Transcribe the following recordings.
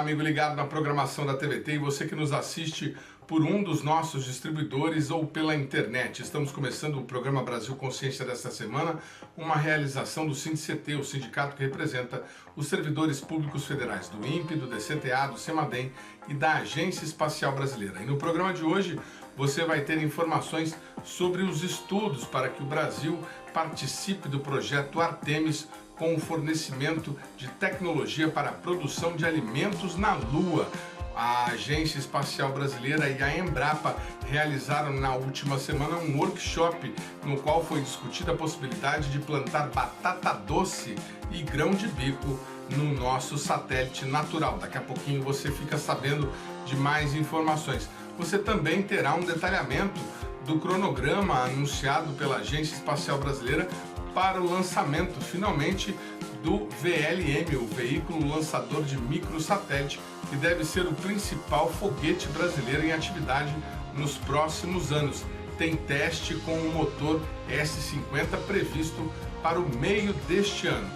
amigo ligado na programação da TVT e você que nos assiste por um dos nossos distribuidores ou pela internet. Estamos começando o programa Brasil Consciência desta semana, uma realização do SINDICT, o sindicato que representa os servidores públicos federais do INPE, do DCTA, do CEMADEM e da Agência Espacial Brasileira. E no programa de hoje você vai ter informações sobre os estudos para que o Brasil participe do projeto Artemis com o fornecimento de tecnologia para a produção de alimentos na Lua. A Agência Espacial Brasileira e a Embrapa realizaram na última semana um workshop no qual foi discutida a possibilidade de plantar batata doce e grão de bico no nosso satélite natural. Daqui a pouquinho você fica sabendo de mais informações. Você também terá um detalhamento do cronograma anunciado pela Agência Espacial Brasileira para o lançamento, finalmente, do VLM, o Veículo Lançador de Microsatélite, que deve ser o principal foguete brasileiro em atividade nos próximos anos. Tem teste com o motor S-50 previsto para o meio deste ano.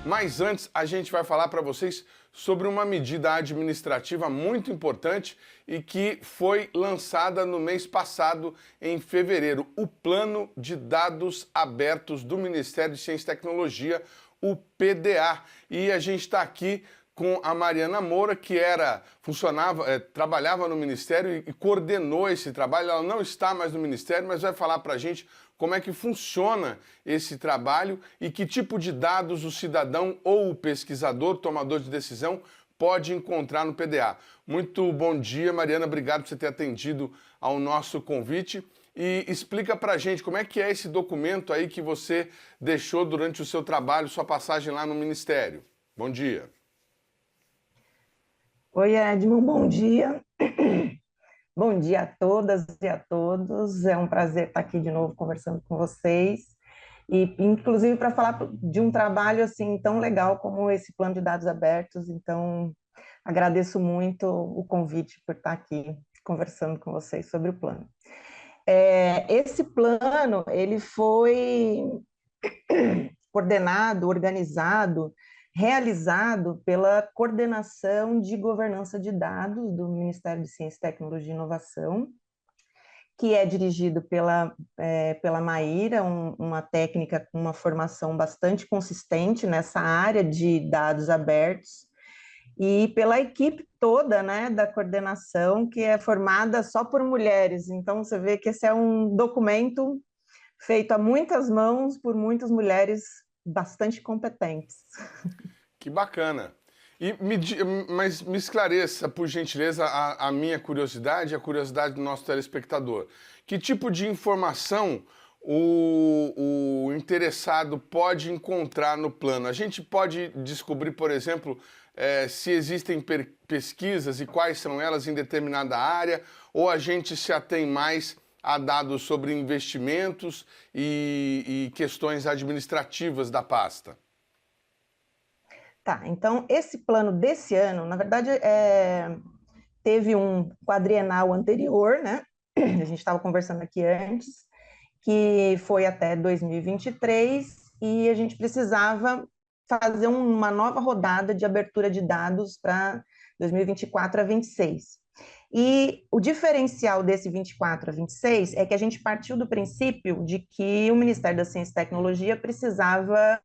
Mas antes, a gente vai falar para vocês sobre uma medida administrativa muito importante e que foi lançada no mês passado, em fevereiro, o Plano de Dados Abertos do Ministério de Ciência e Tecnologia, o PDA. E a gente está aqui com a Mariana Moura, que trabalhava no Ministério e coordenou esse trabalho. Ela não está mais no Ministério, mas vai falar para a gente como é que funciona esse trabalho e que tipo de dados o cidadão ou o pesquisador, tomador de decisão, pode encontrar no PDA. Muito bom dia, Mariana. Obrigado por você ter atendido ao nosso convite. E explica para a gente como é que é esse documento aí que você deixou durante o seu trabalho, sua passagem lá no Ministério. Bom dia. Oi, Edmond, bom dia. Bom dia a todas e a todos. É um prazer estar aqui de novo conversando com vocês. E, inclusive, para falar de um trabalho assim tão legal como esse plano de dados abertos. Então, agradeço muito o convite por estar aqui conversando com vocês sobre o plano. Esse plano, ele foi coordenado, organizado, realizado pela Coordenação de Governança de Dados do Ministério de Ciência, Tecnologia e Inovação, que é dirigido pela Maíra, uma técnica com uma formação bastante consistente nessa área de dados abertos, e pela equipe toda, né, da coordenação, que é formada só por mulheres. Então, você vê que esse é um documento feito a muitas mãos por muitas mulheres bastante competentes. Que bacana. Mas me esclareça, por gentileza, a minha curiosidade e a curiosidade do nosso telespectador. Que tipo de informação o interessado pode encontrar no plano? A gente pode descobrir, por exemplo, se existem pesquisas e quais são elas em determinada área, ou a gente se atém mais a dados sobre investimentos e questões administrativas da pasta? Tá, então esse plano desse ano, na verdade, teve um quadrienal anterior, né? A gente estava conversando aqui antes, que foi até 2023, e a gente precisava fazer uma nova rodada de abertura de dados para 2024 a 26. E o diferencial desse 24 a 26 é que a gente partiu do princípio de que o Ministério da Ciência e Tecnologia precisava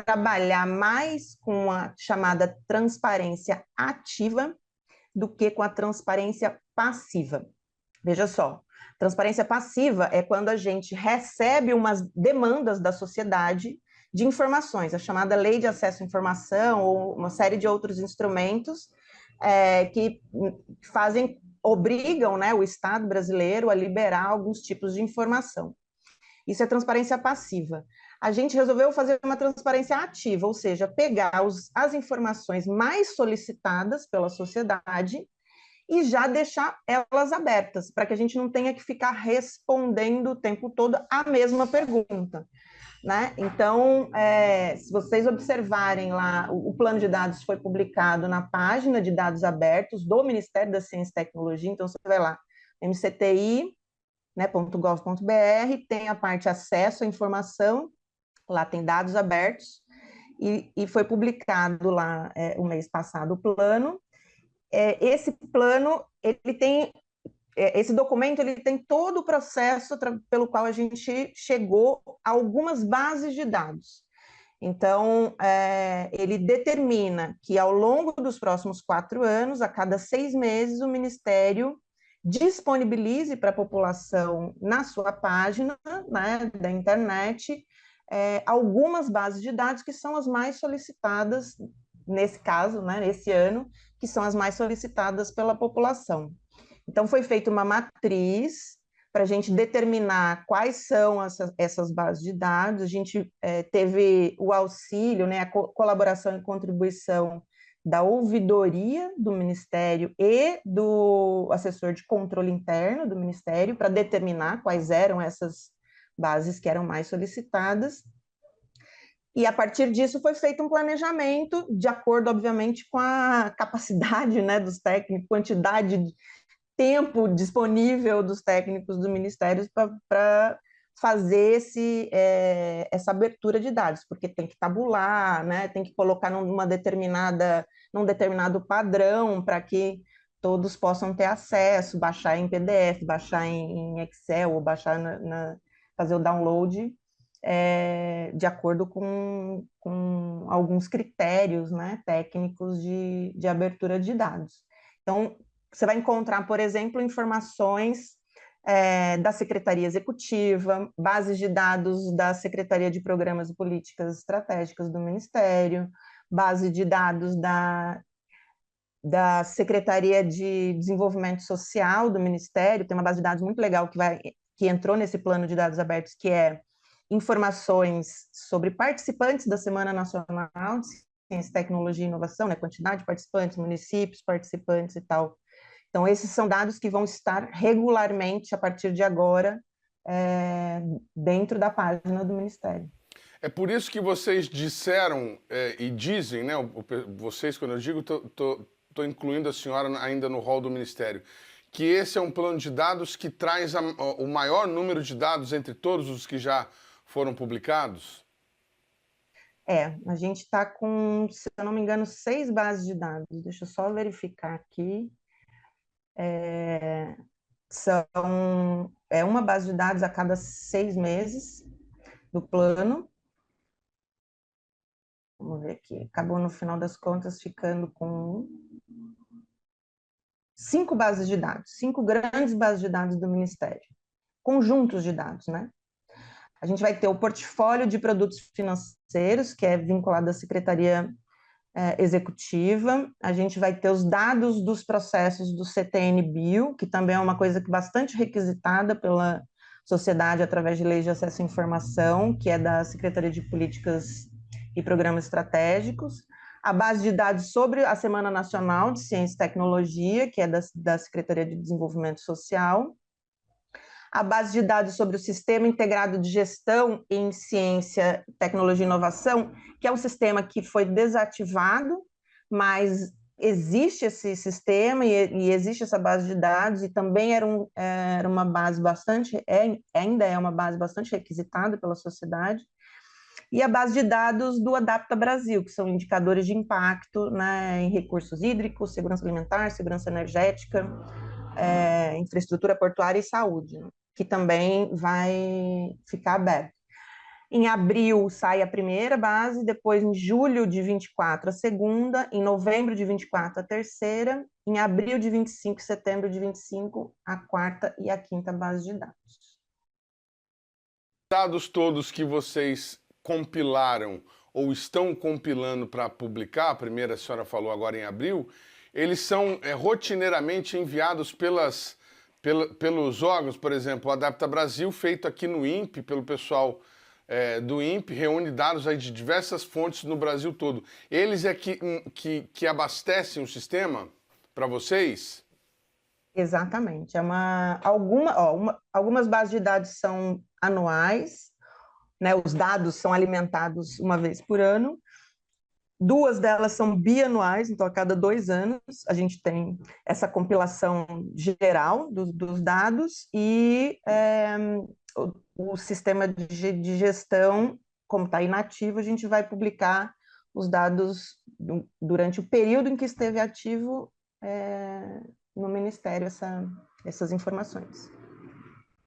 trabalhar mais com a chamada transparência ativa do que com a transparência passiva. Veja só, transparência passiva é quando a gente recebe umas demandas da sociedade de informações, a chamada Lei de Acesso à Informação ou uma série de outros instrumentos que obrigam, né, o Estado brasileiro a liberar alguns tipos de informação. Isso é transparência passiva. A gente resolveu fazer uma transparência ativa, ou seja, pegar as informações mais solicitadas pela sociedade e já deixar elas abertas, para que a gente não tenha que ficar respondendo o tempo todo a mesma pergunta, né? Então, se vocês observarem lá, o plano de dados foi publicado na página de dados abertos do Ministério da Ciência e Tecnologia, então você vai lá, mcti, né, .gov.br, tem a parte acesso à informação, lá tem dados abertos, e foi publicado lá o mês passado o plano. Esse plano, ele tem esse documento, ele tem todo o processo pelo qual a gente chegou a algumas bases de dados. Então, ele determina que ao longo dos próximos 4 anos, a cada 6 meses, o Ministério disponibilize para a população na sua página, né, da internet, algumas bases de dados que são as mais solicitadas, nesse caso, né, nesse ano, que são as mais solicitadas pela população. Então, foi feita uma matriz para a gente determinar quais são essas bases de dados. A gente teve o auxílio, né, a colaboração e contribuição da ouvidoria do Ministério e do assessor de controle interno do Ministério para determinar quais eram essas bases que eram mais solicitadas. E, a partir disso, foi feito um planejamento, de acordo, obviamente, com a capacidade, né, dos técnicos, quantidade de tempo disponível dos técnicos do Ministério para fazer essa abertura de dados, porque tem que tabular, né, tem que colocar num determinado padrão para que todos possam ter acesso, baixar em PDF, baixar em Excel, ou baixar fazer o download de acordo com alguns critérios, né, técnicos de abertura de dados. Então, você vai encontrar, por exemplo, informações da Secretaria Executiva, bases de dados da Secretaria de Programas e Políticas Estratégicas do Ministério, base de dados da Secretaria de Desenvolvimento Social do Ministério. Tem uma base de dados muito legal que entrou nesse plano de dados abertos, que é informações sobre participantes da Semana Nacional de Ciência, Tecnologia e Inovação, né, quantidade de participantes, municípios, participantes e tal. Então, esses são dados que vão estar regularmente, a partir de agora, dentro da página do Ministério. É por isso que vocês disseram e dizem, né, vocês, quando eu digo, estou incluindo a senhora ainda no rol do Ministério, que esse é um plano de dados que traz o maior número de dados entre todos os que já foram publicados? A gente está com, se eu não me engano, 6 bases de dados. Deixa eu só verificar aqui. É uma base de dados a cada 6 meses do plano. Vamos ver aqui. Acabou, no final das contas, ficando com 5 bases de dados, 5 grandes bases de dados do Ministério. Conjuntos de dados, né? A gente vai ter o portfólio de produtos financeiros, que é vinculado à Secretaria Executiva. A gente vai ter os dados dos processos do CTN-Bio, que também é uma coisa que bastante requisitada pela sociedade através de leis de acesso à informação, que é da Secretaria de Políticas e Programas Estratégicos. A base de dados sobre a Semana Nacional de Ciência e Tecnologia, que é da Secretaria de Desenvolvimento Social. A base de dados sobre o Sistema Integrado de Gestão em Ciência, Tecnologia e Inovação, que é um sistema que foi desativado, mas existe esse sistema e existe essa base de dados, e também era uma base bastante, ainda é uma base bastante requisitada pela sociedade. E a base de dados do Adapta Brasil, que são indicadores de impacto, né, em recursos hídricos, segurança alimentar, segurança energética, infraestrutura portuária e saúde, né, que também vai ficar aberto. Em abril sai a primeira base, depois em julho de 24 a segunda, em novembro de 24 a terceira, em abril de 25 e setembro de 25 a quarta e a quinta base de dados. Dados todos que vocês compilaram ou estão compilando para publicar, a primeira a senhora falou agora em abril, eles são rotineiramente enviados pelos órgãos, por exemplo, o Adapta Brasil, feito aqui no INPE, pelo pessoal do INPE, reúne dados aí de diversas fontes no Brasil todo. Eles é que abastecem o sistema para vocês? Exatamente. Algumas bases de dados são anuais, né, os dados são alimentados uma vez por ano. 2 delas são bianuais, então a cada 2 anos a gente tem essa compilação geral dos dados, e o sistema de gestão, como está inativo, a gente vai publicar os dados durante o período em que esteve ativo no Ministério essas informações.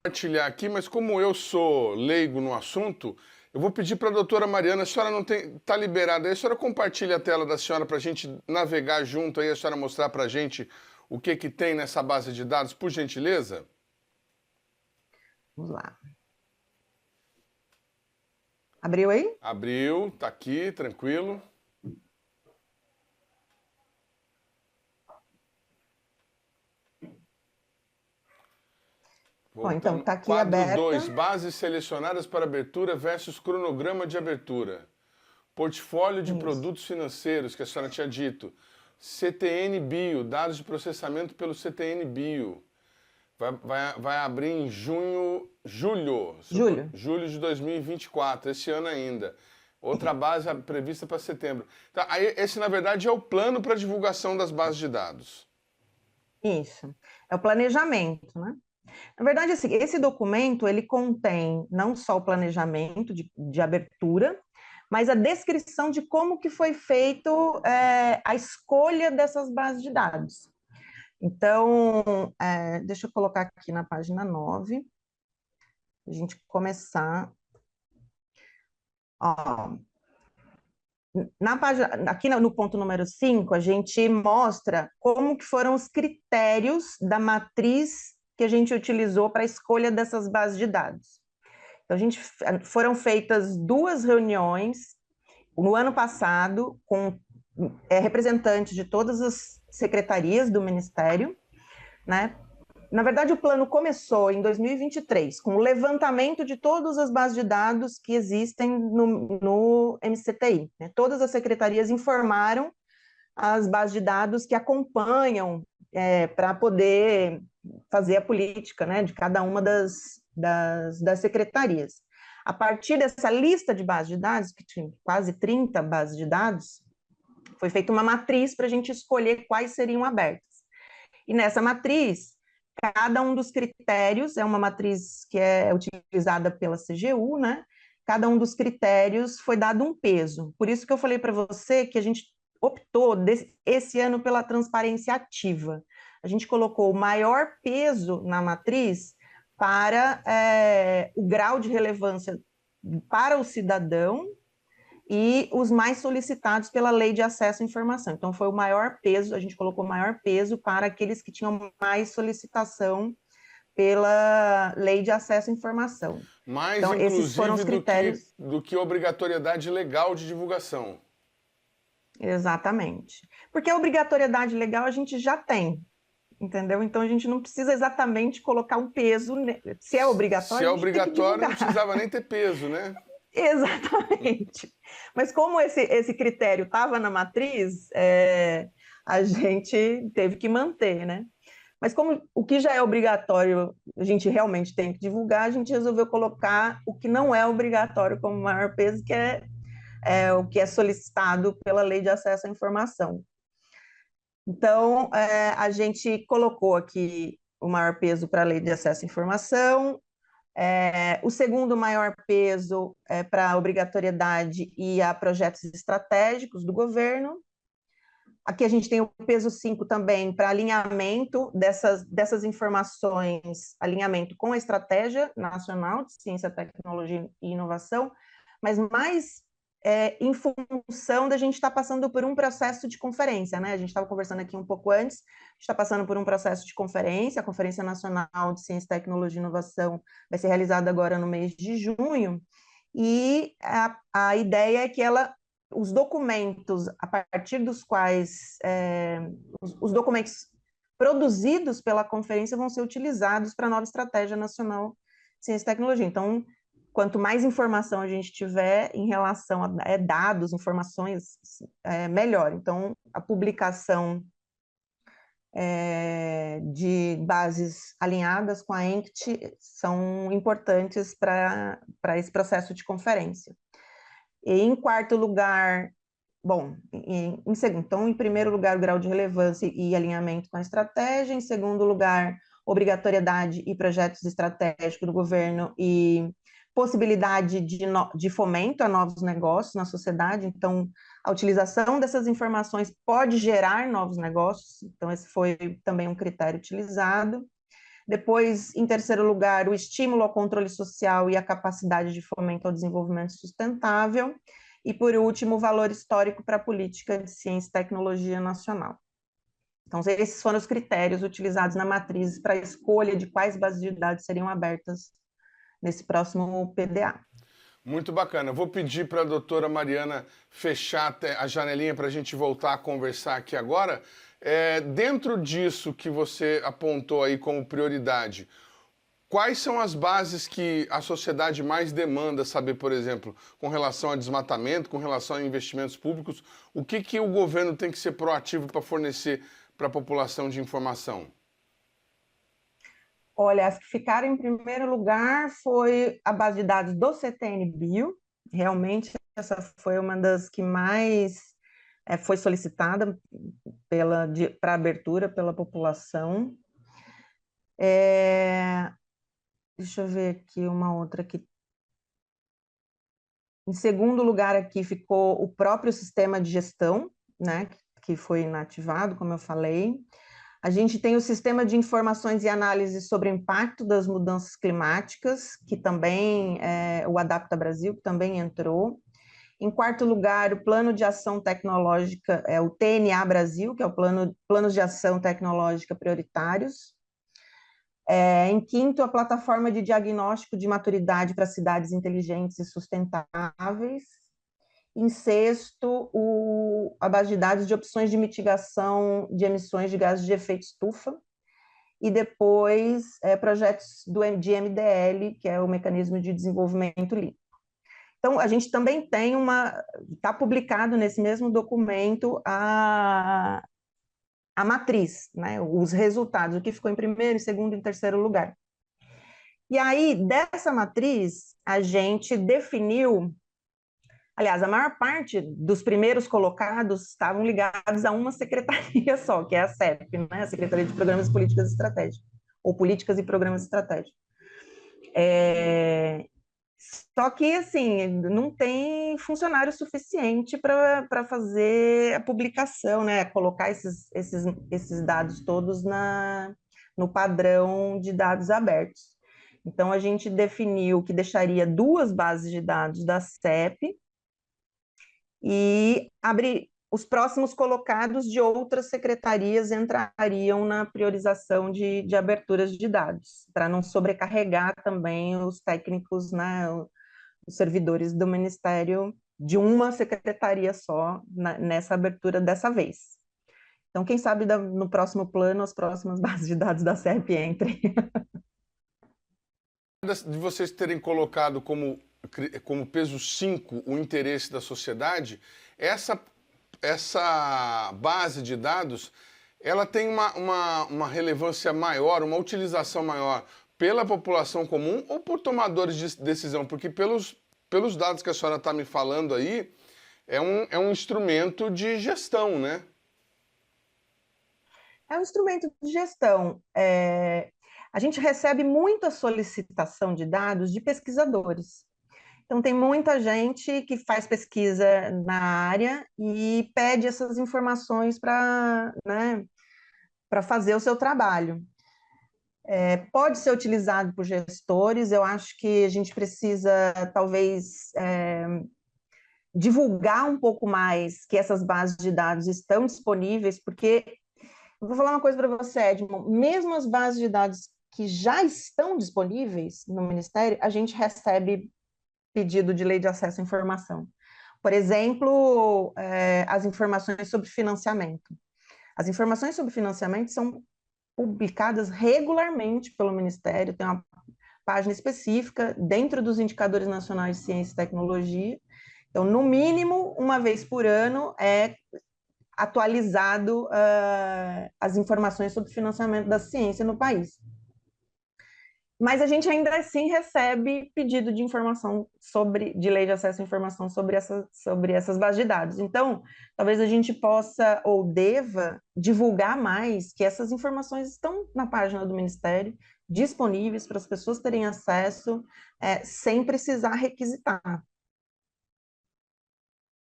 Compartilhar aqui, mas como eu sou leigo no assunto, eu vou pedir para a doutora Mariana, a senhora não está liberada aí, a senhora compartilha a tela da senhora para a gente navegar junto aí, a senhora mostrar para a gente o que tem nessa base de dados, por gentileza? Vamos lá. Abriu aí? Abriu, tá aqui, tranquilo. Bom, então está aqui Quadro aberta. 2, bases selecionadas para abertura versus cronograma de abertura. Portfólio de produtos financeiros, que a senhora tinha dito. CTN Bio, dados de processamento pelo CTN Bio. Vai abrir em julho de 2024, esse ano ainda. Outra base prevista para setembro. Então, aí, esse, na verdade, é o plano para divulgação das bases de dados. Isso. É o planejamento, né? Na verdade, assim, esse documento, ele contém não só o planejamento de abertura, mas a descrição de como que foi feito a escolha dessas bases de dados. Então, deixa eu colocar aqui na página 9, a gente começar. Ó, na página, aqui no ponto número 5, a gente mostra como que foram os critérios da matriz que a gente utilizou para a escolha dessas bases de dados. Então, foram feitas 2 reuniões no ano passado com representantes de todas as secretarias do Ministério, né? Na verdade, o plano começou em 2023, com o levantamento de todas as bases de dados que existem no MCTI. Né? Todas as secretarias informaram as bases de dados que acompanham para poder fazer a política, né, de cada uma das secretarias. A partir dessa lista de bases de dados, que tinha quase 30 bases de dados, foi feita uma matriz para a gente escolher quais seriam abertas. E nessa matriz, cada um dos critérios, é uma matriz que é utilizada pela CGU, né? Cada um dos critérios foi dado um peso. Por isso que eu falei para você que a gente optou esse ano pela transparência ativa. A gente colocou o maior peso na matriz para o grau de relevância para o cidadão e os mais solicitados pela Lei de Acesso à Informação. Então, foi o maior peso, a gente colocou o maior peso para aqueles que tinham mais solicitação pela Lei de Acesso à Informação. Mais, então, inclusive, esses foram os critérios do que obrigatoriedade legal de divulgação. Exatamente. Porque a obrigatoriedade legal a gente já tem, entendeu? Então, a gente não precisa exatamente colocar um peso. Se é obrigatório, Se é obrigatório, não precisava nem ter peso, né? Exatamente. Mas como esse critério estava na matriz, a gente teve que manter, né? Mas como o que já é obrigatório, a gente realmente tem que divulgar, a gente resolveu colocar o que não é obrigatório como maior peso, que é o que é solicitado pela Lei de Acesso à Informação. Então, a gente colocou aqui o maior peso para a Lei de Acesso à Informação. O segundo maior peso é para a obrigatoriedade e a projetos estratégicos do governo. Aqui a gente tem o peso 5 também para alinhamento dessas informações, alinhamento com a Estratégia Nacional de Ciência, Tecnologia e Inovação, mas mais em função da gente estar passando por um processo de conferência, né? A gente estava conversando aqui um pouco antes, a gente está passando por um processo de conferência, a Conferência Nacional de Ciência, Tecnologia e Inovação vai ser realizada agora no mês de junho, e a ideia é que os documentos, a partir dos quais os documentos produzidos pela conferência vão ser utilizados para a nova Estratégia Nacional de Ciência e Tecnologia. Então, quanto mais informação a gente tiver em relação a dados, informações, melhor. Então, a publicação de bases alinhadas com a ENCT são importantes para esse processo de conferência. E em quarto lugar, bom, então, em primeiro lugar, o grau de relevância e alinhamento com a estratégia, em segundo lugar, obrigatoriedade e projetos estratégicos do governo e possibilidade de fomento a novos negócios na sociedade, então a utilização dessas informações pode gerar novos negócios, então esse foi também um critério utilizado. Depois, em terceiro lugar, o estímulo ao controle social e a capacidade de fomento ao desenvolvimento sustentável. E, por último, o valor histórico para a política de ciência e tecnologia nacional. Então, esses foram os critérios utilizados na matriz para a escolha de quais bases de dados seriam abertas nesse próximo PDA. Muito bacana. Eu vou pedir para a doutora Mariana fechar a janelinha para a gente voltar a conversar aqui agora. Dentro disso que você apontou aí como prioridade, quais são as bases que a sociedade mais demanda saber, por exemplo, com relação a desmatamento, com relação a investimentos públicos? O que o governo tem que ser proativo para fornecer para a população de informação? Olha, as que ficaram em primeiro lugar foi a base de dados do CTN-Bio. Realmente, essa foi uma das que mais foi solicitada para abertura pela população. Deixa eu ver aqui uma outra aqui. Em segundo lugar aqui ficou o próprio sistema de gestão, né, que foi inativado, como eu falei. A gente tem o sistema de informações e análises sobre o impacto das mudanças climáticas, que também o Adapta Brasil, que também entrou. Em quarto lugar, o Plano de Ação Tecnológica, o TNA Brasil, que é o Planos de Ação Tecnológica Prioritários. Em quinto, a Plataforma de Diagnóstico de Maturidade para Cidades Inteligentes e Sustentáveis. Em sexto, a base de dados de opções de mitigação de emissões de gases de efeito estufa. E depois, projetos de MDL, que é o Mecanismo de Desenvolvimento Líquido. Então, a gente também tem está publicado nesse mesmo documento a matriz, né? Os resultados, o que ficou em primeiro, segundo e terceiro lugar. E aí, dessa matriz, a gente definiu, aliás, a maior parte dos primeiros colocados estavam ligados a uma secretaria só, que é a CEP, né? A Secretaria de Programas e Políticas Estratégicas, ou Políticas e Programas Estratégicos. Só que, assim, não tem funcionário suficiente para fazer a publicação, né? Colocar esses dados todos no padrão de dados abertos. Então, a gente definiu que deixaria 2 bases de dados da CEP e os próximos colocados de outras secretarias entrariam na priorização de aberturas de dados, para não sobrecarregar também os técnicos, né, os servidores do Ministério de uma secretaria só nessa abertura dessa vez. Então, quem sabe no próximo plano as próximas bases de dados da CEP entrem. De vocês terem colocado como peso 5 o interesse da sociedade, essa base de dados, ela tem uma relevância maior, uma utilização maior pela população comum ou por tomadores de decisão? Porque pelos dados que a senhora está me falando aí, é um instrumento de gestão, né? É um instrumento de gestão. A gente recebe muita solicitação de dados de pesquisadores. Então, tem muita gente que faz pesquisa na área e pede essas informações para, né, fazer o seu trabalho. Pode ser utilizado por gestores, eu acho que a gente precisa, talvez, divulgar um pouco mais que essas bases de dados estão disponíveis, porque, eu vou falar uma coisa para você, Edmond, mesmo as bases de dados que já estão disponíveis no Ministério, a gente recebe pedido de lei de acesso à informação. Por exemplo, as informações sobre financiamento. As informações sobre financiamento são publicadas regularmente pelo Ministério, tem uma página específica dentro dos indicadores nacionais de ciência e tecnologia. Então, no mínimo, uma vez por ano, é atualizado as informações sobre financiamento da ciência no país. Mas a gente ainda assim recebe pedido de informação de lei de acesso à informação sobre essas bases de dados. Então, talvez a gente possa ou deva divulgar mais que essas informações estão na página do Ministério disponíveis para as pessoas terem acesso sem precisar requisitar.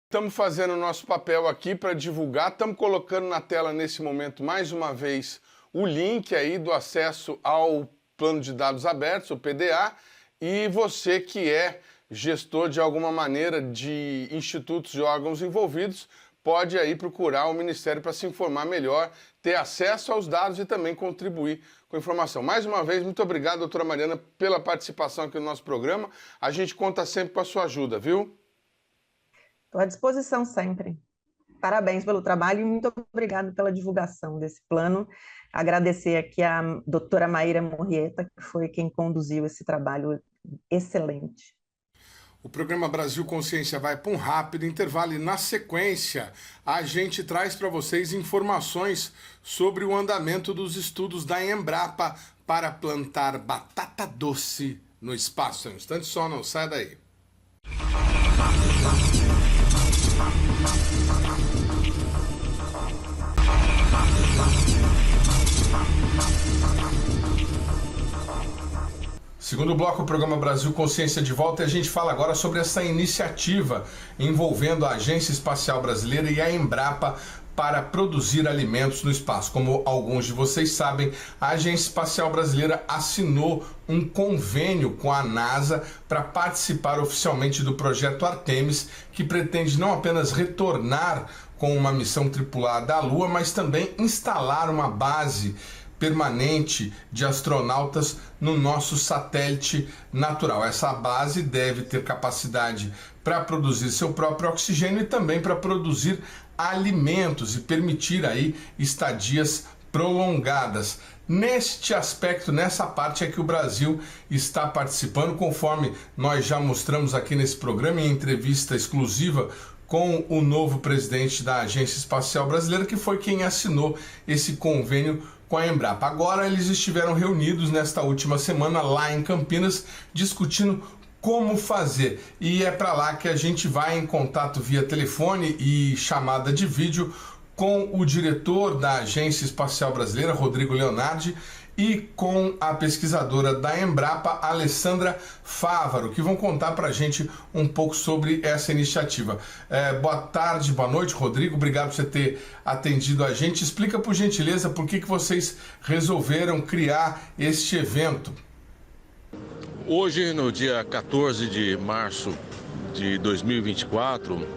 Estamos fazendo o nosso papel aqui para divulgar, estamos colocando na tela nesse momento mais uma vez o link aí do acesso ao Plano de Dados Abertos, o PDA, e você que é gestor de alguma maneira de institutos e órgãos envolvidos, pode aí procurar o Ministério para se informar melhor, ter acesso aos dados e também contribuir com informação. Mais uma vez, muito obrigado, doutora Mariana, pela participação aqui no nosso programa. A gente conta sempre com a sua ajuda, viu? Estou à disposição sempre. Parabéns pelo trabalho e muito obrigada pela divulgação desse plano. Agradecer aqui a doutora Maíra Murrieta, que foi quem conduziu esse trabalho excelente. O programa Brasil Consciência vai para um rápido intervalo e, na sequência, a gente traz para vocês informações sobre o andamento dos estudos da Embrapa para plantar batata doce no espaço. Um instante só, não sai daí. Segundo bloco, o programa Brasil Consciência de volta, e a gente fala agora sobre essa iniciativa envolvendo a Agência Espacial Brasileira e a Embrapa para produzir alimentos no espaço. Como alguns de vocês sabem, a Agência Espacial Brasileira assinou um convênio com a NASA para participar oficialmente do projeto Artemis, que pretende não apenas retornar com uma missão tripulada à Lua, mas também instalar uma base permanente de astronautas no nosso satélite natural. Essa base deve ter capacidade para produzir seu próprio oxigênio e também para produzir alimentos e permitir aí estadias prolongadas. Neste aspecto, nessa parte é que o Brasil está participando, conforme nós já mostramos aqui nesse programa em entrevista exclusiva com o novo presidente da Agência Espacial Brasileira, que foi quem assinou esse convênio com a Embrapa. Agora eles estiveram reunidos nesta última semana lá em Campinas, discutindo como fazer. E é para lá que a gente vai em contato via telefone e chamada de vídeo com o diretor da Agência Espacial Brasileira, Rodrigo Leonardi, e com a pesquisadora da Embrapa, Alessandra Fávaro, que vão contar para a gente um pouco sobre essa iniciativa. Boa tarde, boa noite, Rodrigo. Obrigado por você ter atendido a gente. Explica, por gentileza, por que vocês resolveram criar este evento. Hoje, no dia 14 de março de 2024,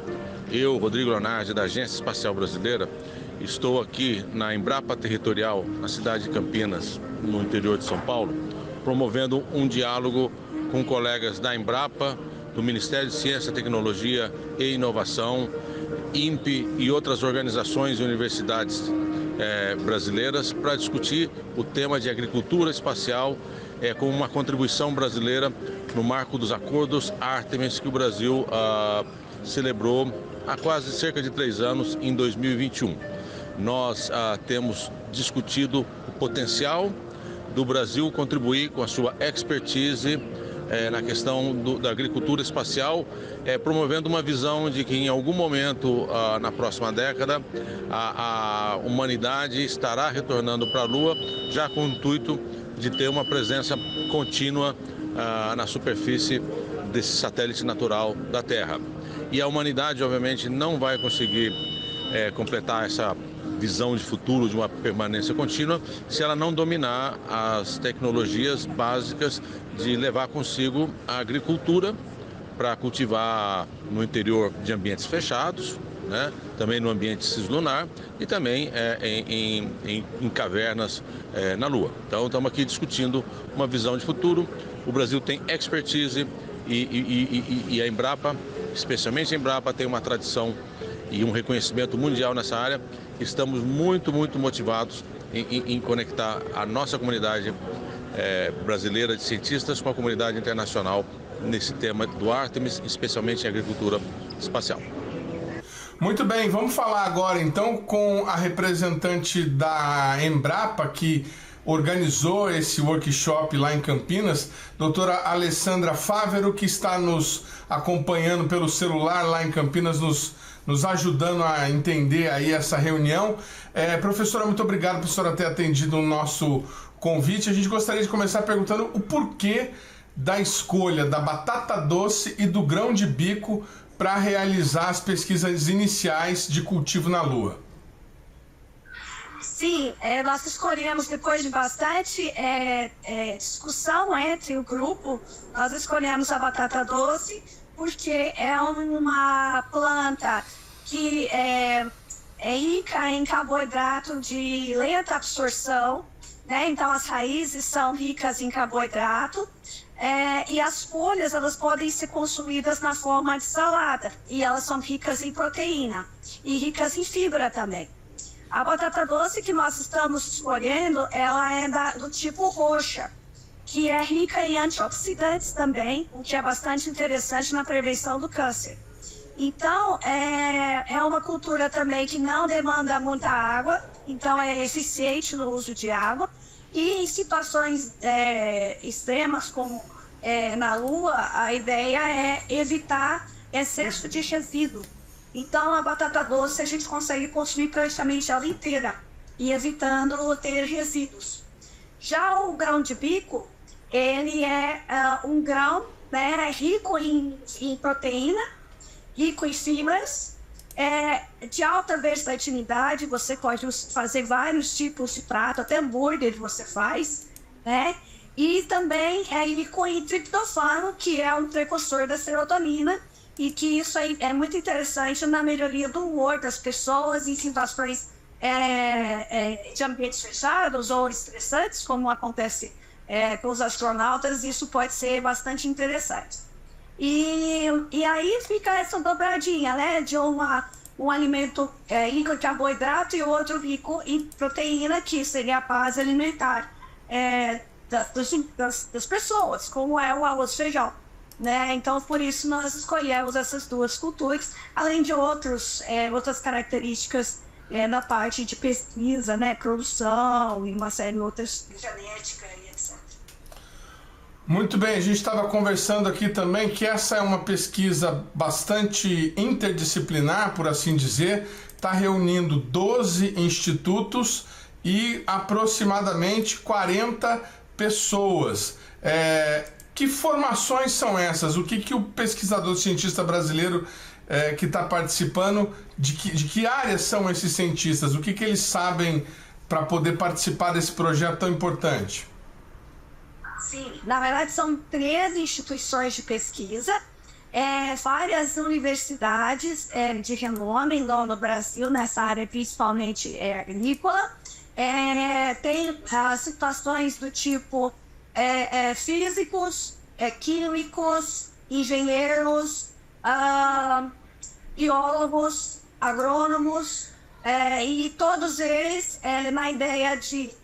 eu, Rodrigo Leonardi, da Agência Espacial Brasileira, estou aqui na Embrapa Territorial, na cidade de Campinas, no interior de São Paulo, promovendo um diálogo com colegas da Embrapa, do Ministério de Ciência, Tecnologia e Inovação, INPE e outras organizações e universidades brasileiras para discutir o tema de agricultura espacial como uma contribuição brasileira no marco dos acordos Artemis que o Brasil celebrou há quase cerca de 3 anos, em 2021. Nós temos discutido o potencial do Brasil contribuir com a sua expertise na questão da agricultura espacial, promovendo uma visão de que em algum momento na próxima década a humanidade estará retornando para a Lua, já com o intuito de ter uma presença contínua na superfície desse satélite natural da Terra. E a humanidade, obviamente, não vai conseguir completar essa visão de futuro de uma permanência contínua se ela não dominar as tecnologias básicas de levar consigo a agricultura para cultivar no interior de ambientes fechados, né? Também no ambiente cislunar e também em cavernas na Lua. Então estamos aqui discutindo uma visão de futuro. O Brasil tem expertise e a Embrapa, especialmente a Embrapa, tem uma tradição e um reconhecimento mundial nessa área. Estamos muito motivados em conectar a nossa comunidade brasileira de cientistas com a comunidade internacional nesse tema do Artemis, especialmente em agricultura espacial. Muito bem, vamos falar agora então com a representante da Embrapa, que organizou esse workshop lá em Campinas, doutora Alessandra Fávaro, que está nos acompanhando pelo celular lá em Campinas, nos ajudando a entender aí essa reunião. Professora, muito obrigado por a senhora ter atendido o nosso convite. A gente gostaria de começar perguntando o porquê da escolha da batata doce e do grão de bico para realizar as pesquisas iniciais de cultivo na Lua. Sim, nós escolhemos, depois de bastante discussão entre o grupo, nós escolhemos a batata doce porque é uma planta que é rica em carboidrato de lenta absorção, né? Então as raízes são ricas em carboidrato e as folhas elas podem ser consumidas na forma de salada e elas são ricas em proteína e ricas em fibra também. A batata doce que nós estamos escolhendo, ela é do tipo roxa, que é rica em antioxidantes também, o que é bastante interessante na prevenção do câncer. Então, é uma cultura também que não demanda muita água, então é eficiente no uso de água. E em situações extremas, como na Lua, a ideia é evitar excesso de resíduo. Então, a batata doce a gente consegue consumir praticamente ela inteira, e evitando ter resíduos. Já o grão de bico, ele é um grão, né, rico em proteína, rico em fibras, de alta versatilidade. Você pode fazer vários tipos de prato, até hambúrguer você faz, né? E também é rico em triptofano, que é um precursor da serotonina, e que isso aí é muito interessante na melhoria do humor das pessoas em situações de ambientes fechados ou estressantes, como acontece com os astronautas. Isso pode ser bastante interessante. E aí fica essa dobradinha, né, de um alimento rico em carboidrato e outro rico em proteína, que seria a base alimentar das pessoas, como é o arroz e feijão. Né? Então, por isso nós escolhemos essas duas culturas, além de outras características na parte de pesquisa, né? Produção e uma série de outras, genética e etc. Muito bem, a gente estava conversando aqui também que essa é uma pesquisa bastante interdisciplinar, por assim dizer, está reunindo 12 institutos e aproximadamente 40 pessoas. Que formações são essas? O que o pesquisador cientista brasileiro que está participando, de que áreas são esses cientistas? O que eles sabem para poder participar desse projeto tão importante? Sim, na verdade são 13 instituições de pesquisa, várias universidades de renome no Brasil, nessa área principalmente agrícola. Tem situações do tipo físicos, químicos, engenheiros, biólogos, agrônomos, e todos eles na ideia de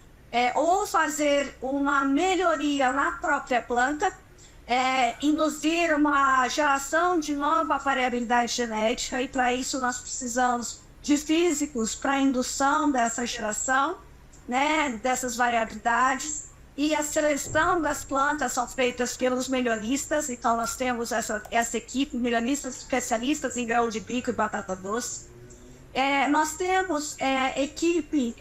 ou fazer uma melhoria na própria planta, induzir uma geração de nova variabilidade genética, e para isso nós precisamos de físicos para a indução dessa geração, né, dessas variabilidades. E a seleção das plantas são feitas pelos melhoristas, então nós temos essa equipe, melhoristas especialistas em grão de bico e batata doce. Nós temos equipe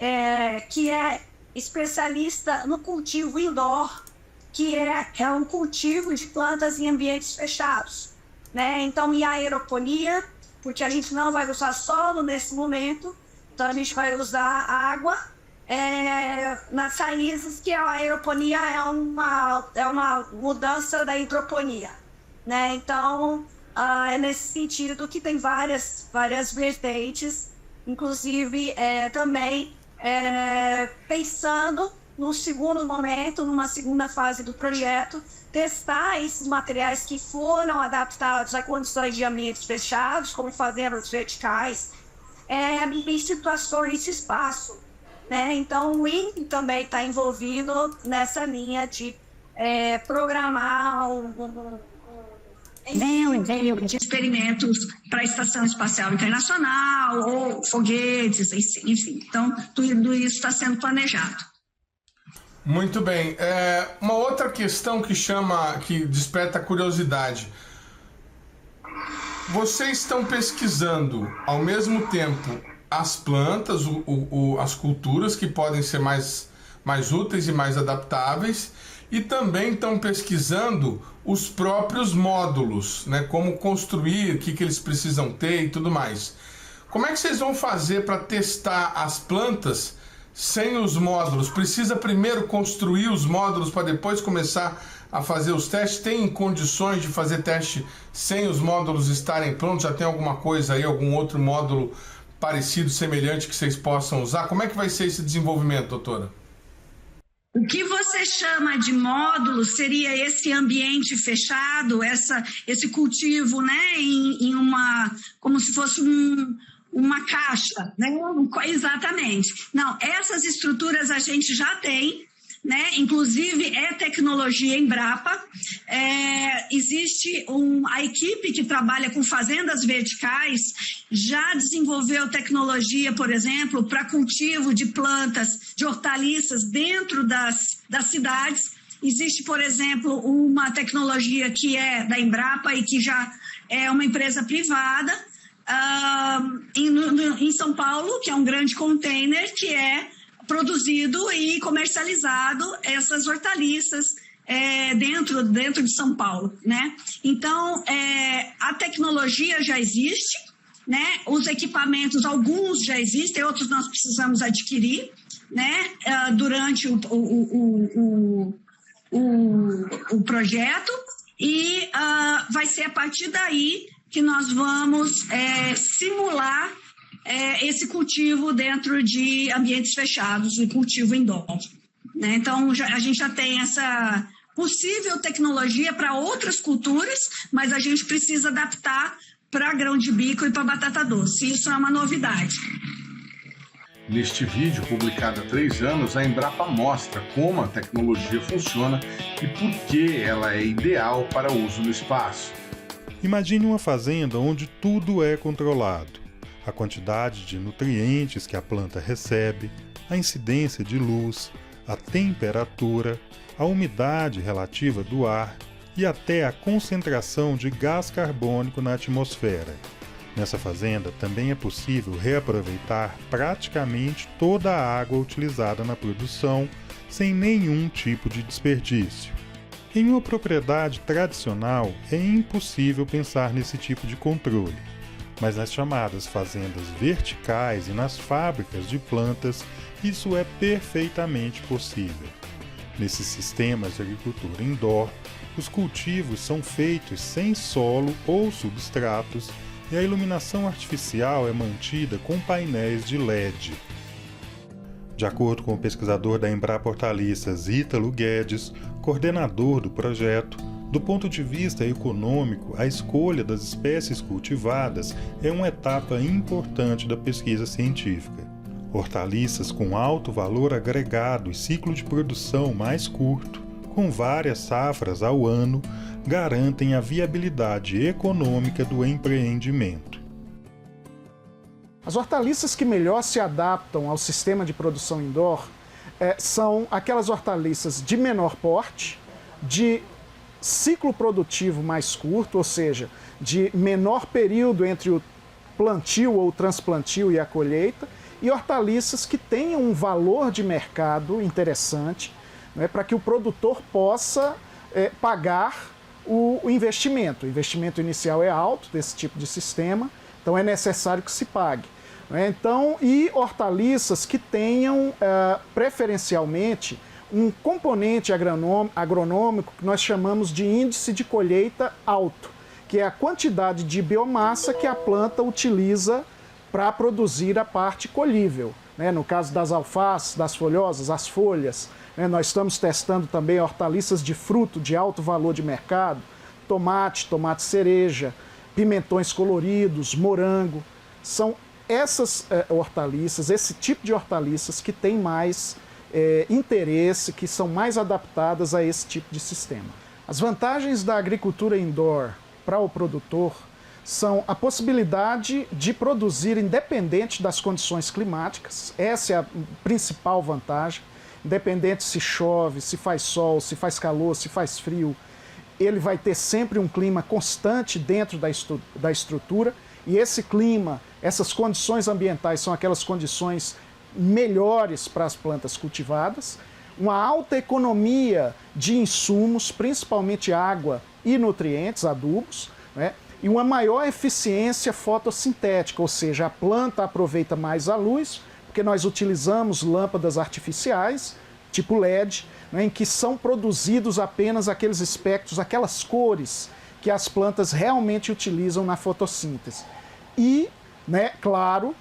que é especialista no cultivo indoor, que é um cultivo de plantas em ambientes fechados, né? Então, em aeroponia, porque a gente não vai usar solo nesse momento, então a gente vai usar água nas raízes, que a aeroponia é uma mudança da hidroponia, né? Então, é nesse sentido que tem várias vertentes, inclusive também pensando no segundo momento, numa segunda fase do projeto, testar esses materiais que foram adaptados a condições de ambientes fechados, como fazendas verticais, em situações de espaço, né? Então o INPE também está envolvido nessa linha de programar de experimentos para a Estação Espacial Internacional ou foguetes, enfim. Então tudo isso está sendo planejado. Muito bem. Uma outra questão que desperta curiosidade. Vocês estão pesquisando ao mesmo tempo as plantas, as culturas que podem ser mais mais úteis e mais adaptáveis, e também estão pesquisando os próprios módulos, né? Como construir, o que eles precisam ter e tudo mais. Como é que vocês vão fazer para testar as plantas sem os módulos? Precisa primeiro construir os módulos para depois começar a fazer os testes? Tem condições de fazer teste sem os módulos estarem prontos? Já tem alguma coisa aí, algum outro módulo parecido, semelhante que vocês possam usar? Como é que vai ser esse desenvolvimento, doutora? O que você chama de módulo seria esse ambiente fechado, esse cultivo, né, em uma, como se fosse uma caixa, né? Exatamente. Não, essas estruturas a gente já tem, né? Inclusive é tecnologia Embrapa. Existe a equipe que trabalha com fazendas verticais, já desenvolveu tecnologia, por exemplo, para cultivo de plantas, de hortaliças dentro das cidades. Existe, por exemplo, uma tecnologia que é da Embrapa e que já é uma empresa privada, em São Paulo, que é um grande container que é produzido e comercializado essas hortaliças dentro de São Paulo, né? Então, a tecnologia já existe, né? Os equipamentos, alguns já existem, outros nós precisamos adquirir, né? Durante o projeto, e vai ser a partir daí que nós vamos simular esse cultivo dentro de ambientes fechados, o cultivo indoor, né? Então, a gente já tem essa possível tecnologia para outras culturas, mas a gente precisa adaptar para grão de bico e para batata doce. Isso é uma novidade. Neste vídeo, publicado há 3 anos, a Embrapa mostra como a tecnologia funciona e por que ela é ideal para uso no espaço. Imagine uma fazenda onde tudo é controlado. A quantidade de nutrientes que a planta recebe, a incidência de luz, a temperatura, a umidade relativa do ar e até a concentração de gás carbônico na atmosfera. Nessa fazenda também é possível reaproveitar praticamente toda a água utilizada na produção, sem nenhum tipo de desperdício. Em uma propriedade tradicional, é impossível pensar nesse tipo de controle, mas nas chamadas fazendas verticais e nas fábricas de plantas, isso é perfeitamente possível. Nesses sistemas de agricultura indoor, os cultivos são feitos sem solo ou substratos e a iluminação artificial é mantida com painéis de LED. De acordo com o pesquisador da Embrapa Hortaliças, Ítalo Guedes, coordenador do projeto, do ponto de vista econômico, a escolha das espécies cultivadas é uma etapa importante da pesquisa científica. Hortaliças com alto valor agregado e ciclo de produção mais curto, com várias safras ao ano, garantem a viabilidade econômica do empreendimento. As hortaliças que melhor se adaptam ao sistema de produção indoor são aquelas hortaliças de menor porte, de ciclo produtivo mais curto, ou seja, de menor período entre o plantio ou transplantio e a colheita, e hortaliças que tenham um valor de mercado interessante, né, para que o produtor possa pagar o investimento. O investimento inicial é alto desse tipo de sistema, então é necessário que se pague. Né? Então, e hortaliças que tenham preferencialmente um componente agronômico que nós chamamos de índice de colheita alto, que é a quantidade de biomassa que a planta utiliza para produzir a parte colhível. Né? No caso das alfaces, das folhosas, as folhas, né? Nós estamos testando também hortaliças de fruto de alto valor de mercado, tomate cereja, pimentões coloridos, morango. São essas hortaliças, esse tipo de hortaliças que tem mais interesse, que são mais adaptadas a esse tipo de sistema. As vantagens da agricultura indoor para o produtor são a possibilidade de produzir independente das condições climáticas. Essa é a principal vantagem. Independente se chove, se faz sol, se faz calor, se faz frio, ele vai ter sempre um clima constante dentro da estrutura, e esse clima, essas condições ambientais são aquelas condições melhores para as plantas cultivadas. uma alta economia de insumos, principalmente água e nutrientes, adubos, né? E uma maior eficiência fotossintética, ou seja, a planta aproveita mais a luz, porque nós utilizamos lâmpadas artificiais, tipo LED, né, em que são produzidos apenas aqueles espectros, aquelas cores que as plantas realmente utilizam na fotossíntese. E, né, claro,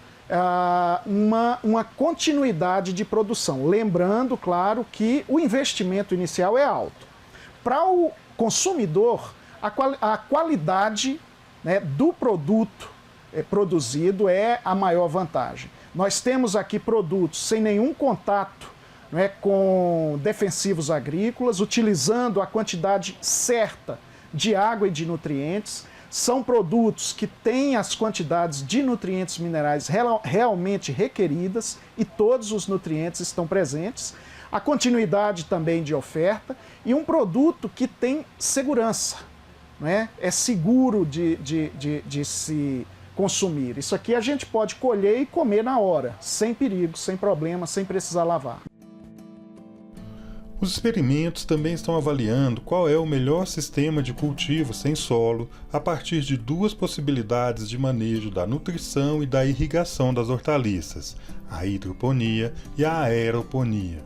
uma continuidade de produção. Lembrando, claro, que o investimento inicial é alto. Para o consumidor, a qualidade, né, do produto produzido é a maior vantagem. Nós temos aqui produtos sem nenhum contato, né, com defensivos agrícolas, utilizando a quantidade certa de água e de nutrientes. São produtos que têm as quantidades de nutrientes minerais realmente requeridas e todos os nutrientes estão presentes. A continuidade também de oferta e um produto que tem segurança, né? É seguro de se consumir. Isso aqui a gente pode colher e comer na hora, sem perigo, sem problema, sem precisar lavar. Os experimentos também estão avaliando qual é o melhor sistema de cultivo sem solo a partir de duas possibilidades de manejo da nutrição e da irrigação das hortaliças, a hidroponia e a aeroponia.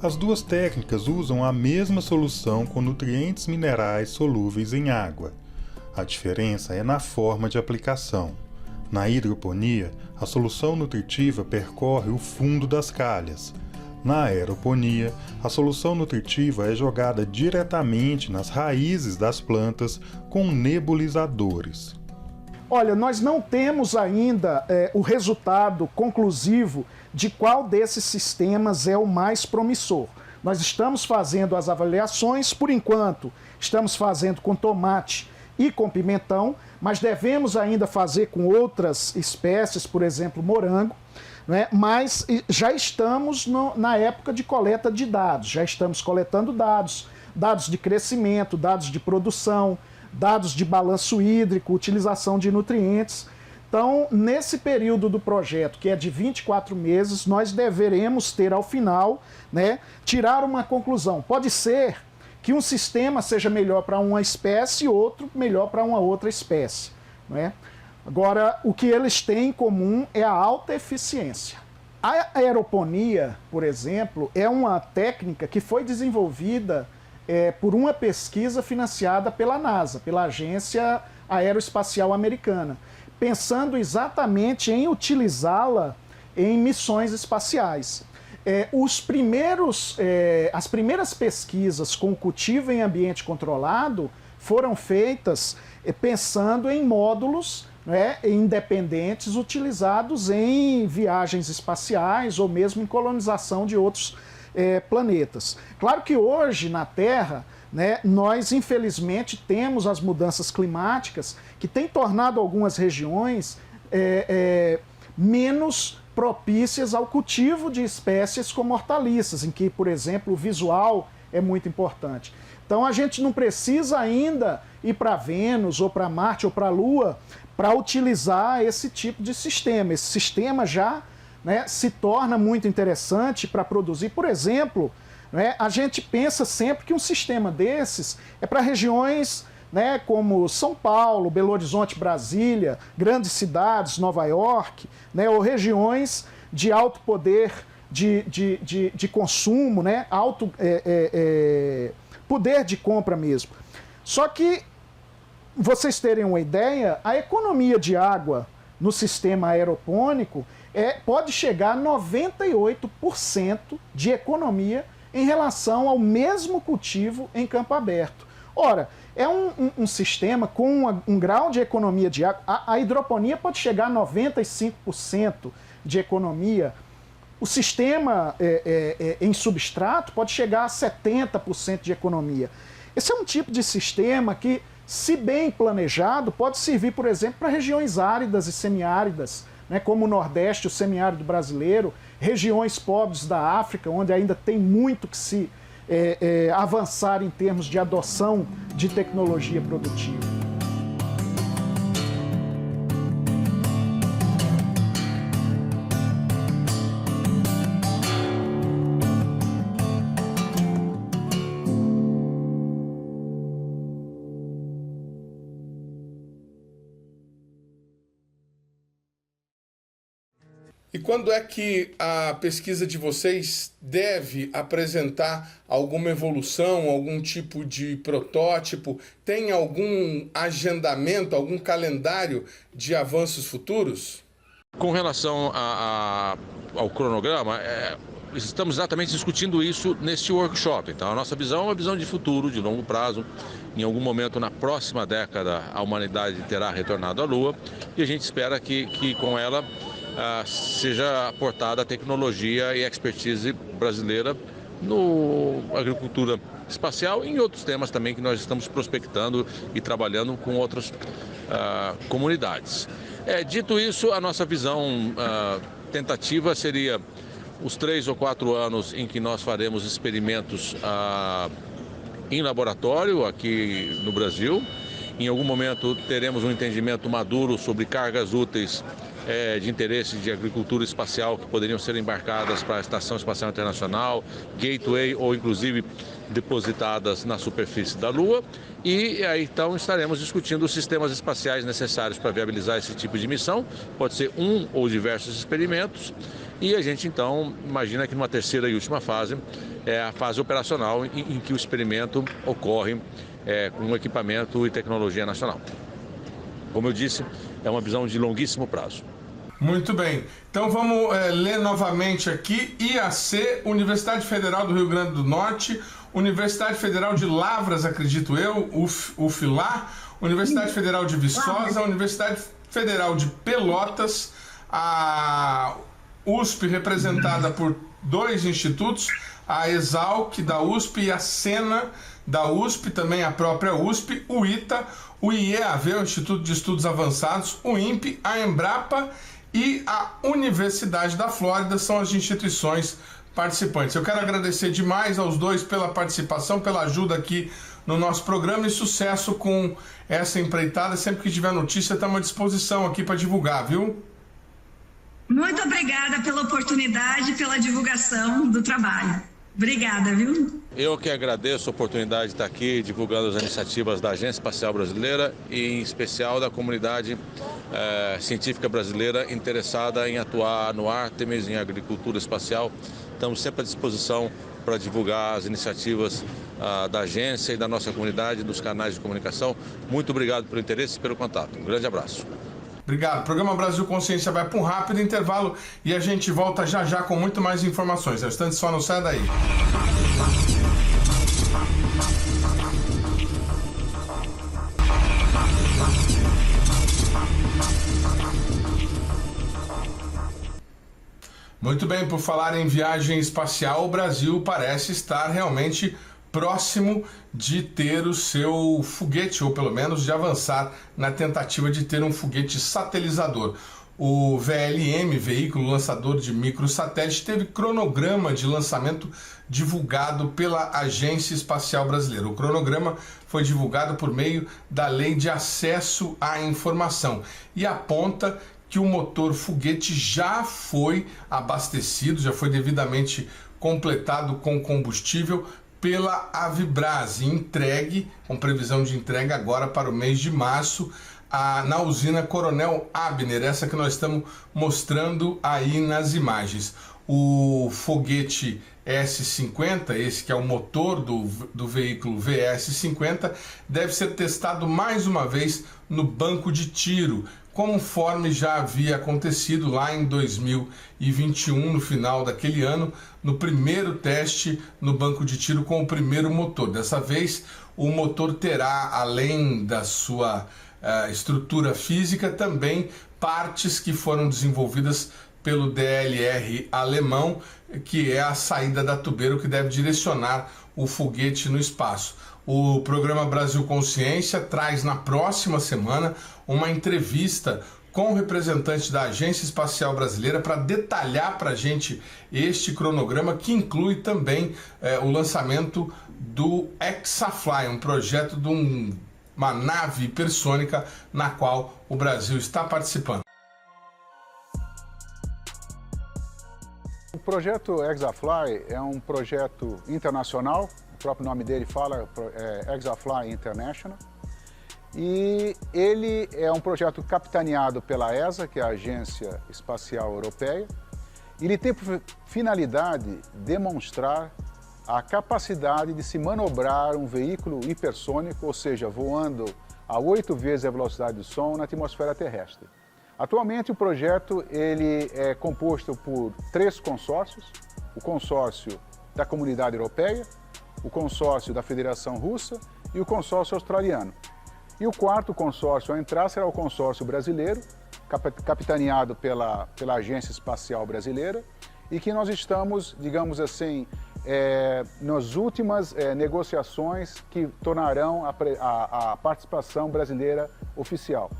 As duas técnicas usam a mesma solução com nutrientes minerais solúveis em água. A diferença é na forma de aplicação. Na hidroponia, a solução nutritiva percorre o fundo das calhas. Na aeroponia, a solução nutritiva é jogada diretamente nas raízes das plantas com nebulizadores. Olha, nós não temos ainda o resultado conclusivo de qual desses sistemas é o mais promissor. Nós estamos fazendo as avaliações, por enquanto, estamos fazendo com tomate e com pimentão, mas devemos ainda fazer com outras espécies, por exemplo, morango, né? Mas já estamos na época de coleta de dados, já estamos coletando dados, dados de crescimento, dados de produção, dados de balanço hídrico, utilização de nutrientes. Então, nesse período do projeto, que é de 24 meses, nós deveremos ter ao final, né, tirar uma conclusão. Pode ser que um sistema seja melhor para uma espécie e outro melhor para uma outra espécie, né? Agora, o que eles têm em comum é a alta eficiência. A aeroponia, por exemplo, é uma técnica que foi desenvolvida por uma pesquisa financiada pela NASA, pela Agência Aeroespacial Americana, pensando exatamente em utilizá-la em missões espaciais. As primeiras pesquisas com cultivo em ambiente controlado foram feitas pensando em módulos, né, independentes utilizados em viagens espaciais ou mesmo em colonização de outros planetas. Claro que hoje na Terra, né, nós infelizmente temos as mudanças climáticas que têm tornado algumas regiões menos propícias ao cultivo de espécies como hortaliças, em que, por exemplo, o visual é muito importante. Então a gente não precisa ainda ir para Vênus ou para Marte ou para a Lua para utilizar esse tipo de sistema. Esse sistema já, né, se torna muito interessante para produzir. Por exemplo, né, a gente pensa sempre que um sistema desses é para regiões, né, como São Paulo, Belo Horizonte, Brasília, grandes cidades, Nova York, né, ou regiões de alto poder de consumo, né, alto poder de compra mesmo. Só que, vocês terem uma ideia, a economia de água no sistema aeropônico pode chegar a 98% de economia em relação ao mesmo cultivo em campo aberto. Ora, é um sistema com um grau de economia de água. A hidroponia pode chegar a 95% de economia. O sistema em substrato pode chegar a 70% de economia. Esse é um tipo de sistema que, se bem planejado, pode servir, por exemplo, para regiões áridas e semiáridas, né, como o Nordeste, o semiárido brasileiro, regiões pobres da África, onde ainda tem muito que se avançar em termos de adoção de tecnologia produtiva. E quando é que a pesquisa de vocês deve apresentar alguma evolução, algum tipo de protótipo? Tem algum agendamento, algum calendário de avanços futuros? Com relação ao cronograma, estamos exatamente discutindo isso neste workshop. Então, a nossa visão é uma visão de futuro, de longo prazo. Em algum momento, na próxima década, a humanidade terá retornado à Lua e a gente espera que com ela seja aportada a tecnologia e a expertise brasileira na agricultura espacial e em outros temas também que nós estamos prospectando e trabalhando com outras comunidades. Dito isso, a nossa visão tentativa seria os 3 ou 4 anos em que nós faremos experimentos em laboratório aqui no Brasil. Em algum momento teremos um entendimento maduro sobre cargas úteis de interesse de agricultura espacial que poderiam ser embarcadas para a Estação Espacial Internacional, Gateway ou inclusive depositadas na superfície da Lua. E aí então estaremos discutindo os sistemas espaciais necessários para viabilizar esse tipo de missão. Pode ser um ou diversos experimentos. E a gente então imagina que numa terceira e última fase é a fase operacional em que o experimento ocorre com equipamento e tecnologia nacional. Como eu disse, é uma visão de longuíssimo prazo. Muito bem. Então vamos ler novamente aqui. IAC, Universidade Federal do Rio Grande do Norte, Universidade Federal de Lavras, acredito eu, UFLA, Universidade Federal de Viçosa, Universidade Federal de Pelotas, a USP representada por 2 institutos, a Exalc da USP e a Sena da USP, também a própria USP, o ITA, o IEAV, o Instituto de Estudos Avançados, o INPE, a Embrapa e a Universidade da Flórida são as instituições participantes. Eu quero agradecer demais aos 2 pela participação, pela ajuda aqui no nosso programa e sucesso com essa empreitada. Sempre que tiver notícia, estamos à disposição aqui para divulgar, viu? Muito obrigada pela oportunidade e pela divulgação do trabalho. Obrigada, viu? Eu que agradeço a oportunidade de estar aqui divulgando as iniciativas da Agência Espacial Brasileira e, em especial, da comunidade científica brasileira interessada em atuar no Artemis, em agricultura espacial. Estamos sempre à disposição para divulgar as iniciativas da agência e da nossa comunidade, dos canais de comunicação. Muito obrigado pelo interesse e pelo contato. Um grande abraço. Obrigado. O programa Brasil Consciência vai para um rápido intervalo e a gente volta já já com muito mais informações. Restante só não sai daí. Muito bem, por falar em viagem espacial, o Brasil parece estar realmente próximo de ter o seu foguete, ou pelo menos de avançar na tentativa de ter um foguete satelizador. O VLM, Veículo Lançador de Microsatélite, teve cronograma de lançamento divulgado pela Agência Espacial Brasileira. O cronograma foi divulgado por meio da Lei de Acesso à Informação e aponta que o motor foguete já foi abastecido, já foi devidamente completado com combustível pela Avibras e entregue, com previsão de entrega agora para o mês de março, na usina Coronel Abner, essa que nós estamos mostrando aí nas imagens. O foguete S-50, esse que é o motor do veículo VS-50, deve ser testado mais uma vez no banco de tiro, conforme já havia acontecido lá em 2021, no final daquele ano, no primeiro teste no banco de tiro com o primeiro motor. Dessa vez, o motor terá, além da sua estrutura física, também partes que foram desenvolvidas pelo DLR alemão, que é a saída da tubeira, que deve direcionar o foguete no espaço. O programa Brasil Consciência traz na próxima semana uma entrevista com o representante da Agência Espacial Brasileira para detalhar para a gente este cronograma, que inclui também o lançamento do Hexafly, um projeto de uma nave hipersônica na qual o Brasil está participando. O projeto Hexafly é um projeto internacional, o próprio nome dele fala Hexafly International. E ele é um projeto capitaneado pela ESA, que é a Agência Espacial Europeia. Ele tem por finalidade demonstrar a capacidade de se manobrar um veículo hipersônico, ou seja, voando a 8 vezes a velocidade do som na atmosfera terrestre. Atualmente o projeto ele é composto por 3 consórcios: o consórcio da Comunidade Europeia, o consórcio da Federação Russa e o consórcio australiano. E o quarto consórcio a entrar será o consórcio brasileiro, capitaneado pela Agência Espacial Brasileira, e que nós estamos, digamos assim, nas últimas negociações que tornarão a participação brasileira oficial.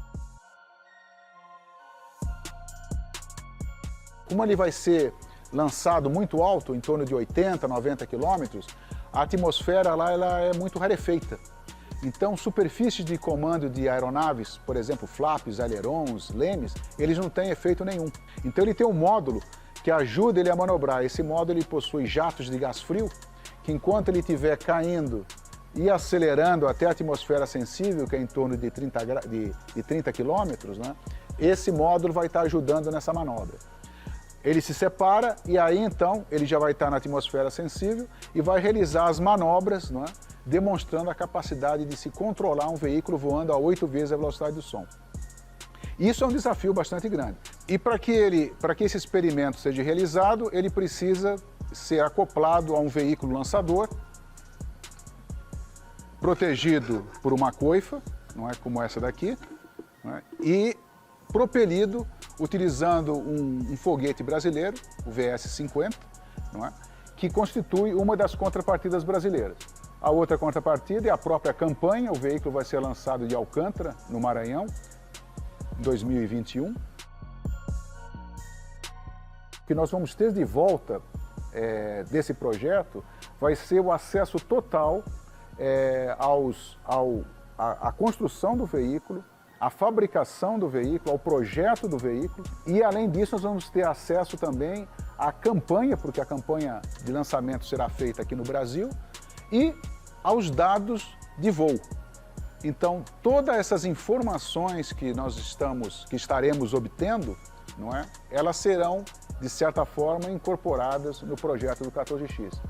Como ele vai ser lançado muito alto, em torno de 80, 90 quilômetros, a atmosfera lá ela é muito rarefeita. Então, superfícies de comando de aeronaves, por exemplo, flaps, ailerons, lemes, eles não têm efeito nenhum. Então, ele tem um módulo que ajuda ele a manobrar. Esse módulo ele possui jatos de gás frio, que enquanto ele estiver caindo e acelerando até a atmosfera sensível, que é em torno de 30 quilômetros, né, esse módulo vai estar ajudando nessa manobra. Ele se separa e aí então ele já vai estar na atmosfera sensível e vai realizar as manobras, não é? Demonstrando a capacidade de se controlar um veículo voando a 8 vezes a velocidade do som. Isso é um desafio bastante grande. E para que esse experimento seja realizado, ele precisa ser acoplado a um veículo lançador, protegido por uma coifa, não é, como essa daqui, não é? E propelido utilizando um foguete brasileiro, o VS-50, não é? Que constitui uma das contrapartidas brasileiras. A outra contrapartida é a própria campanha. O veículo vai ser lançado de Alcântara, no Maranhão, em 2021. O que nós vamos ter de volta desse projeto vai ser o acesso total à construção do veículo, à fabricação do veículo, ao projeto do veículo, e além disso nós vamos ter acesso também à campanha, porque a campanha de lançamento será feita aqui no Brasil, e aos dados de voo. Então, todas essas informações que estaremos obtendo, não é? Elas serão, de certa forma, incorporadas no projeto do 14X.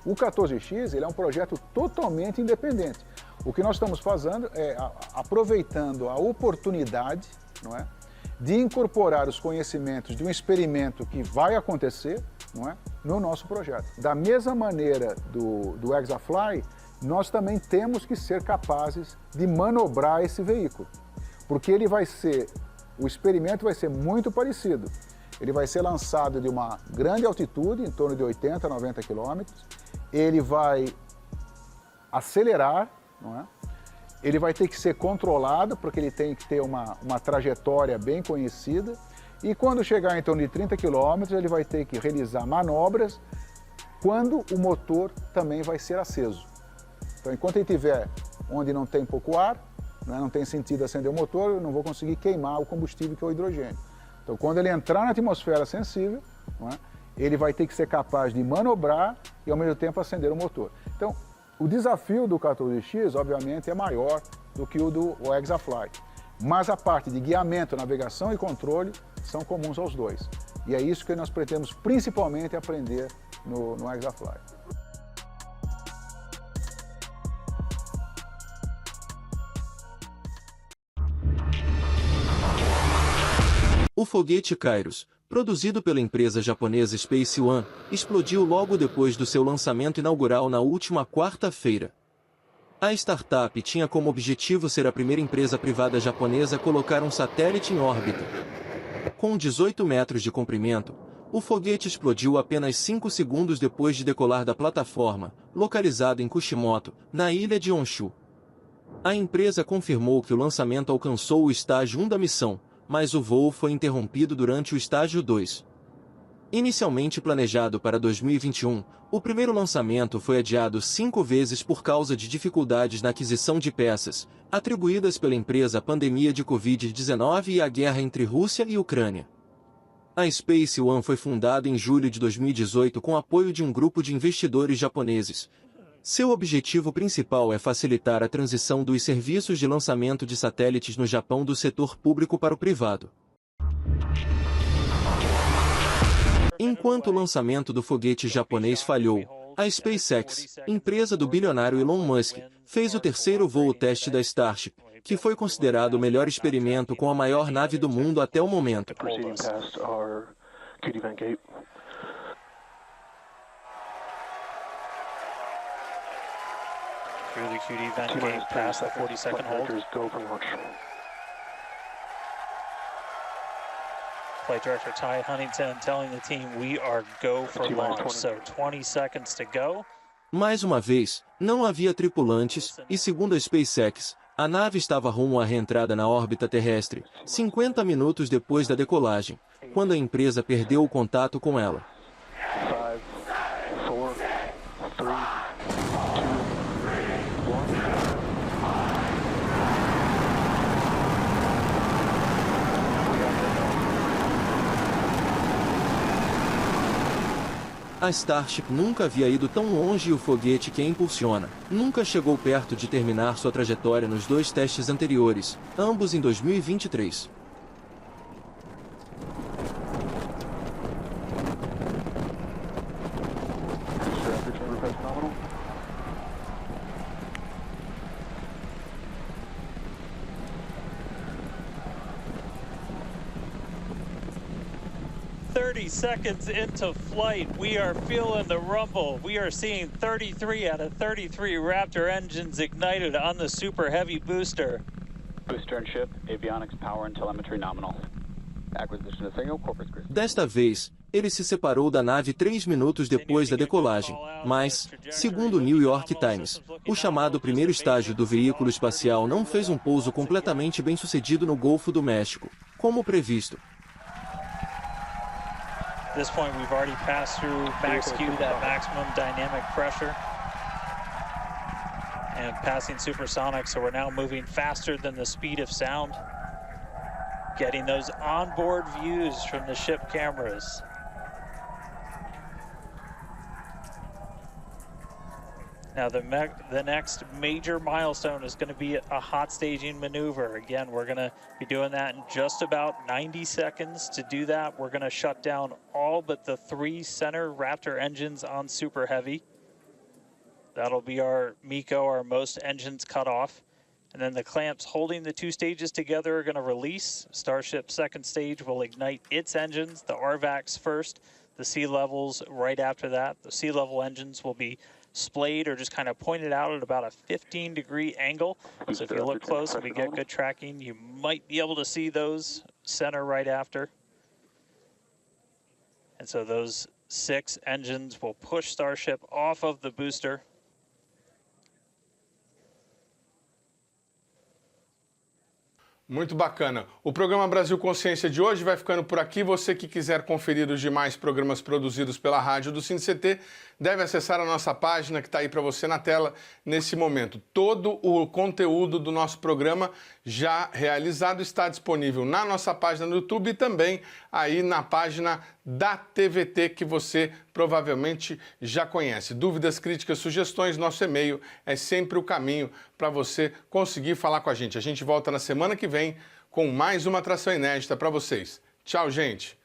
O 14X ele é um projeto totalmente independente. O que nós estamos fazendo é aproveitando a oportunidade, não é, de incorporar os conhecimentos de um experimento que vai acontecer, não é, no nosso projeto. Da mesma maneira do Hexafly, nós também temos que ser capazes de manobrar esse veículo, porque o experimento vai ser muito parecido. Ele vai ser lançado de uma grande altitude, em torno de 80, 90 quilômetros. Ele vai acelerar, não é? Ele vai ter que ser controlado, porque ele tem que ter uma trajetória bem conhecida. E quando chegar em torno de 30 quilômetros, ele vai ter que realizar manobras quando o motor também vai ser aceso. Então, enquanto ele estiver onde não tem pouco ar, né, não tem sentido acender o motor, eu não vou conseguir queimar o combustível, que é o hidrogênio. Então, quando ele entrar na atmosfera sensível, não é, ele vai ter que ser capaz de manobrar e, ao mesmo tempo, acender o motor. Então, o desafio do 14X, obviamente, é maior do que o do Hexafly. Mas a parte de guiamento, navegação e controle são comuns aos dois. E é isso que nós pretendemos principalmente aprender no Hexafly. O foguete Kairos, produzido pela empresa japonesa Space One, explodiu logo depois do seu lançamento inaugural na última quarta-feira. A startup tinha como objetivo ser a primeira empresa privada japonesa a colocar um satélite em órbita. Com 18 metros de comprimento, o foguete explodiu apenas 5 segundos depois de decolar da plataforma, localizada em Kushimoto, na ilha de Honshu. A empresa confirmou que o lançamento alcançou o estágio 1 da missão, mas o voo foi interrompido durante o estágio 2. Inicialmente planejado para 2021, o primeiro lançamento foi adiado 5 vezes por causa de dificuldades na aquisição de peças, atribuídas pela empresa à pandemia de Covid-19 e à guerra entre Rússia e Ucrânia. A Space One foi fundada em julho de 2018 com apoio de um grupo de investidores japoneses, Seu objetivo principal é facilitar a transição dos serviços de lançamento de satélites no Japão do setor público para o privado. Enquanto o lançamento do foguete japonês falhou, a SpaceX, empresa do bilionário Elon Musk, fez o terceiro voo teste da Starship, que foi considerado o melhor experimento com a maior nave do mundo até o momento. Through the QD vent gate past the 40-second hold. Flight Director Ty Huntington telling the team we are go for launch, so 20 seconds to go. Mais uma vez, não havia tripulantes e, segundo a SpaceX, a nave estava rumo à reentrada na órbita terrestre, 50 minutos depois da decolagem, quando a empresa perdeu o contato com ela. 5, 4, 3, A Starship nunca havia ido tão longe e o foguete que a impulsiona nunca chegou perto de terminar sua trajetória nos 2 testes anteriores, ambos em 2023. seconds into flight, we are feeling the rumble. We are seeing 33 out of 33 Raptor engines ignited on the Super Heavy booster. Booster and ship, avionics, power and telemetry nominal. Acquisition of signal, corpus Christi. Desta vez, ele se separou da nave 3 minutos depois da decolagem, mas, segundo o New York Times, o chamado primeiro estágio do veículo espacial não fez um pouso completamente bem-sucedido no Golfo do México, como previsto. At this point, we've already passed through max Q, that maximum dynamic pressure, and passing supersonic, so we're now moving faster than the speed of sound, getting those onboard views from the ship cameras. Now the next major milestone is going to be a hot staging maneuver. Again, we're going to be doing that in just about 90 seconds. To do that, we're going to shut down all but the 3 center Raptor engines on Super Heavy. That'll be our MECO, our most engines cut off. And then the clamps holding the 2 stages together are going to release. Starship's second stage will ignite its engines, the RVACs first, the sea levels right after that. The sea level engines will be splayed or just kind of pointed out at about a 15-degree angle. So if you look close and we get good tracking, you might be able to see those center right after. And so those 6 engines will push Starship off of the booster. Muito bacana. O programa Brasil Consciência de hoje vai ficando por aqui. Você que quiser conferir os demais programas produzidos pela rádio do CineCT, deve acessar a nossa página que está aí para você na tela nesse momento. Todo o conteúdo do nosso programa já realizado está disponível na nossa página no YouTube e também aí na página da TVT, que você provavelmente já conhece. Dúvidas, críticas, sugestões, nosso e-mail é sempre o caminho para você conseguir falar com a gente. A gente volta na semana que vem com mais uma atração inédita para vocês. Tchau, gente!